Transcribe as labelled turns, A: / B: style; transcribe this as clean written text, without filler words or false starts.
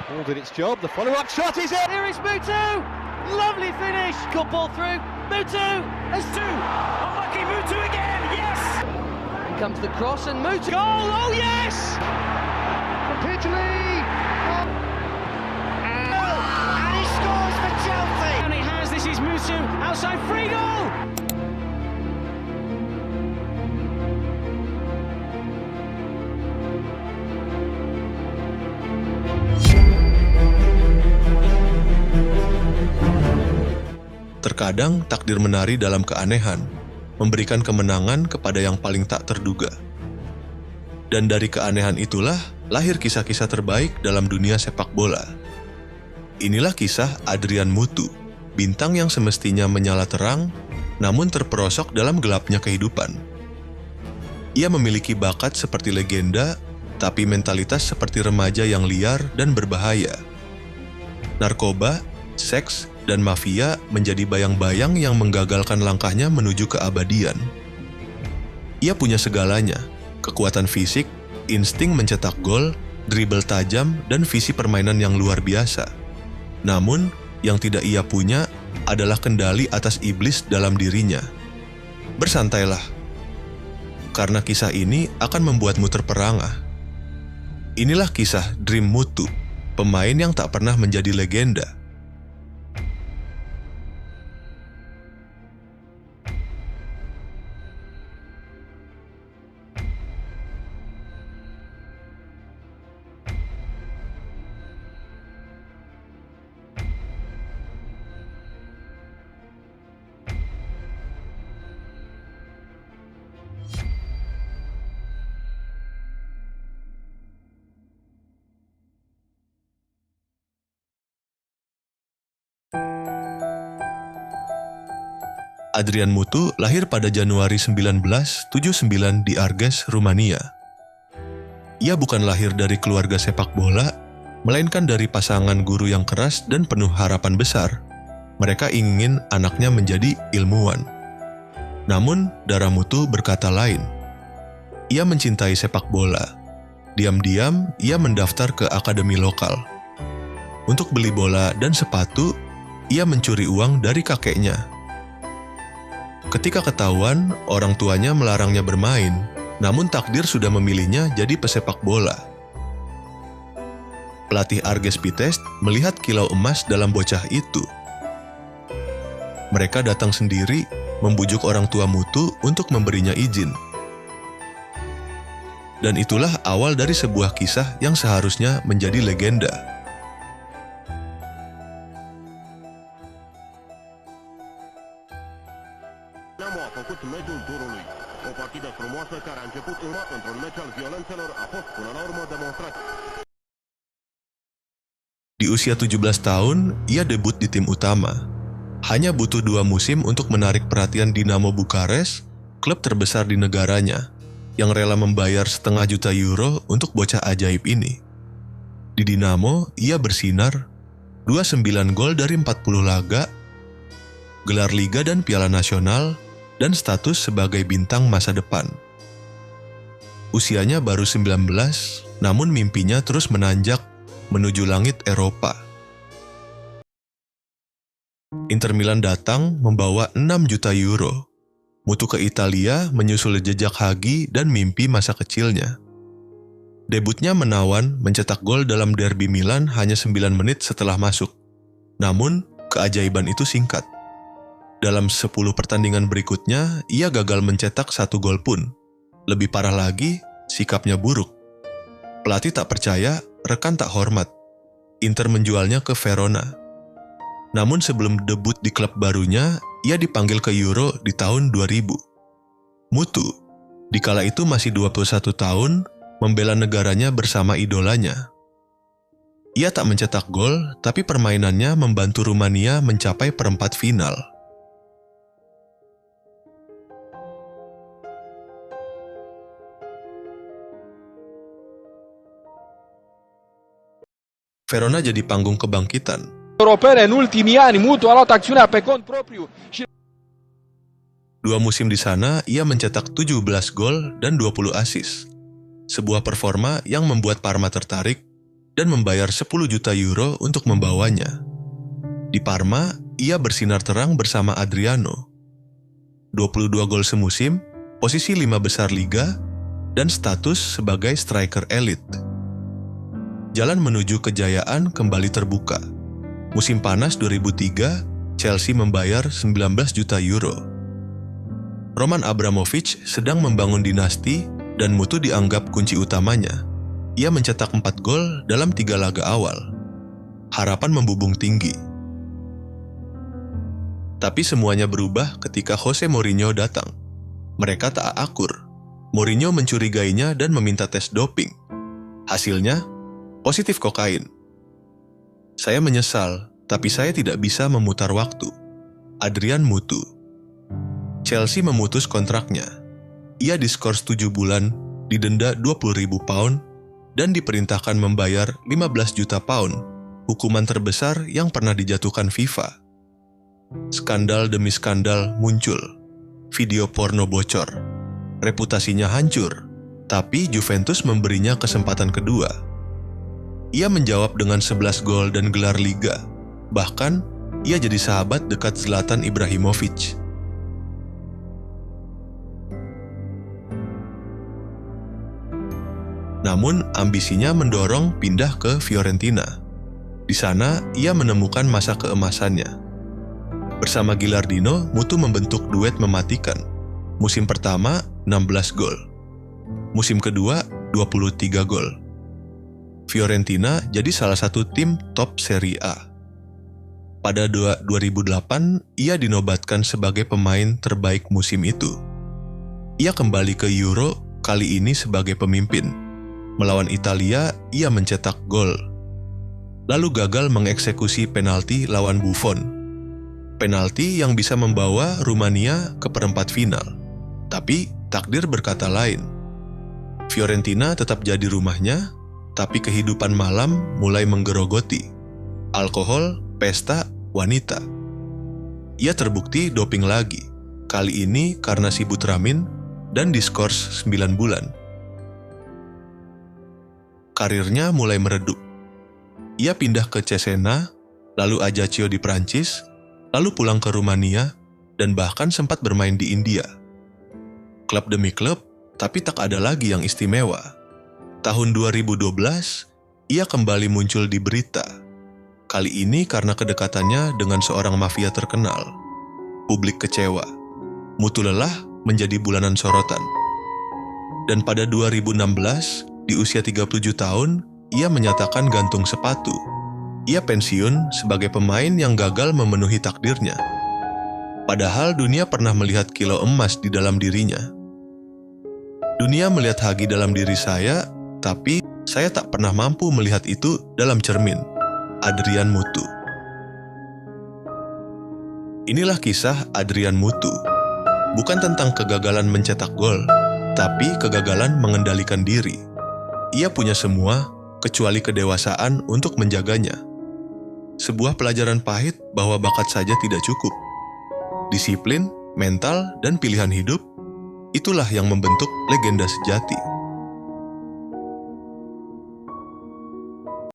A: Ball did its job. The follow-up shot is in.
B: Here is Mutu. Lovely finish. Good ball through. Mutu has two. Unlucky Mutu again. Yes. In comes the cross and Mutu. Goal. Oh yes.
A: From Pidgley.
B: And he scores for Chelsea. And he has. This is Mutu outside. Free goal.
C: Terkadang takdir menari dalam keanehan, memberikan kemenangan kepada yang paling tak terduga. Dan dari keanehan itulah lahir kisah-kisah terbaik dalam dunia sepak bola. Inilah kisah Adrian Mutu, bintang yang semestinya menyala terang, namun terperosok dalam gelapnya kehidupan. Ia memiliki bakat seperti legenda, tapi mentalitas seperti remaja yang liar dan berbahaya. Narkoba, seks, dan mafia menjadi bayang-bayang yang menggagalkan langkahnya menuju keabadian. Ia punya segalanya, kekuatan fisik, insting mencetak gol, dribble tajam, dan visi permainan yang luar biasa. Namun, yang tidak ia punya adalah kendali atas iblis dalam dirinya. Bersantailah, karena kisah ini akan membuatmu terperangah. Inilah kisah Dream Mutu, pemain yang tak pernah menjadi legenda. Adrian Mutu lahir pada Januari 1979 di Arges, Rumania. Ia bukan lahir dari keluarga sepak bola, melainkan dari pasangan guru yang keras dan penuh harapan besar. Mereka ingin anaknya menjadi ilmuwan. Namun, darah Mutu berkata lain. Ia mencintai sepak bola. Diam-diam, ia mendaftar ke akademi lokal. Untuk beli bola dan sepatu, ia mencuri uang dari kakeknya. Ketika ketahuan, orang tuanya melarangnya bermain, namun takdir sudah memilihnya jadi pesepak bola. Pelatih Arges Vitesse melihat kilau emas dalam bocah itu. Mereka datang sendiri, membujuk orang tua Mutu untuk memberinya izin. Dan itulah awal dari sebuah kisah yang seharusnya menjadi legenda.
D: A făcut meciul turului. O partidă frumoasă care a început într-un meci al violențelor a fost până la urmă demonstrat.
C: Di usia 17 tahun, ia debut di tim utama. Hanya butuh 2 musim untuk menarik perhatian Dinamo Bukares, klub terbesar di negaranya, yang rela membayar €500.000 untuk bocah ajaib ini. Di Dinamo, ia bersinar, 29 gol dari 40 laga, gelar liga dan piala nasional, dan status sebagai bintang masa depan. Usianya baru 19, namun mimpinya terus menanjak menuju langit Eropa. Inter Milan datang membawa €6 juta. Mutu ke Italia menyusul jejak Hagi dan mimpi masa kecilnya. Debutnya menawan mencetak gol dalam derby Milan hanya 9 menit setelah masuk. Namun, keajaiban itu singkat. Dalam 10 pertandingan berikutnya, ia gagal mencetak 1 gol pun. Lebih parah lagi, sikapnya buruk. Pelatih tak percaya, rekan tak hormat. Inter menjualnya ke Verona. Namun sebelum debut di klub barunya, ia dipanggil ke Euro di tahun 2000. Mutu, dikala itu masih 21 tahun, membela negaranya bersama idolanya. Ia tak mencetak gol, tapi permainannya membantu Rumania mencapai perempat final. Verona jadi panggung kebangkitan.
A: Europene in ultimi anni Mutu ha lotta azione per conto proprio.
C: 2 musim di sana, ia mencetak 17 gol dan 20 assist. Sebuah performa yang membuat Parma tertarik, dan membayar 10 juta euro untuk membawanya. Di Parma, ia bersinar terang bersama Adriano. 22 gol semusim, posisi 5 besar liga, dan status sebagai striker elit. Jalan menuju kejayaan kembali terbuka. Musim panas 2003, Chelsea membayar 19 juta euro. Roman Abramovich sedang membangun dinasti dan Mutu dianggap kunci utamanya. Ia mencetak 4 gol dalam 3 laga awal. Harapan membubung tinggi. Tapi semuanya berubah ketika Jose Mourinho datang. Mereka tak akur. Mourinho mencurigainya dan meminta tes doping. Hasilnya, positif kokain. Saya menyesal, tapi saya tidak bisa memutar waktu. Adrian Mutu. Chelsea memutus kontraknya. Ia diskors 7 bulan, didenda 20.000 pound, dan diperintahkan membayar 15 juta pound, hukuman terbesar yang pernah dijatuhkan FIFA. Skandal demi skandal muncul. Video porno bocor. Reputasinya hancur, tapi Juventus memberinya kesempatan kedua. Ia menjawab dengan 11 gol dan gelar liga. Bahkan, ia jadi sahabat dekat Zlatan Ibrahimovic. Namun, ambisinya mendorong pindah ke Fiorentina. Di sana, ia menemukan masa keemasannya. Bersama Gilardino, Mutu membentuk duet mematikan. Musim pertama, 16 gol. Musim kedua, 23 gol. Fiorentina jadi salah satu tim top Serie A. Pada 2008, ia dinobatkan sebagai pemain terbaik musim itu. Ia kembali ke Euro, kali ini sebagai pemimpin. Melawan Italia, ia mencetak gol. Lalu gagal mengeksekusi penalti lawan Buffon. Penalti yang bisa membawa Rumania ke perempat final. Tapi takdir berkata lain. Fiorentina tetap jadi rumahnya, tapi kehidupan malam mulai menggerogoti. Alkohol, pesta, wanita. Ia terbukti doping lagi, kali ini karena sibutramine dan diskors 9 bulan. Karirnya mulai meredup. Ia pindah ke Cesena, lalu Ajaccio di Prancis, lalu pulang ke Rumania, dan bahkan sempat bermain di India. Klub demi klub, tapi tak ada lagi yang istimewa. Tahun 2012, ia kembali muncul di berita. Kali ini karena kedekatannya dengan seorang mafia terkenal. Publik kecewa. Mutu lelah menjadi bulanan sorotan. Dan pada 2016, di usia 37 tahun, ia menyatakan gantung sepatu. Ia pensiun sebagai pemain yang gagal memenuhi takdirnya. Padahal dunia pernah melihat kilo emas di dalam dirinya. Dunia melihat Hagi dalam diri saya, tapi saya tak pernah mampu melihat itu dalam cermin. Adrian Mutu. Inilah kisah Adrian Mutu. Bukan tentang kegagalan mencetak gol, tapi kegagalan mengendalikan diri. Ia punya semua, kecuali kedewasaan untuk menjaganya. Sebuah pelajaran pahit bahwa bakat saja tidak cukup. Disiplin, mental, dan pilihan hidup, itulah yang membentuk legenda sejati.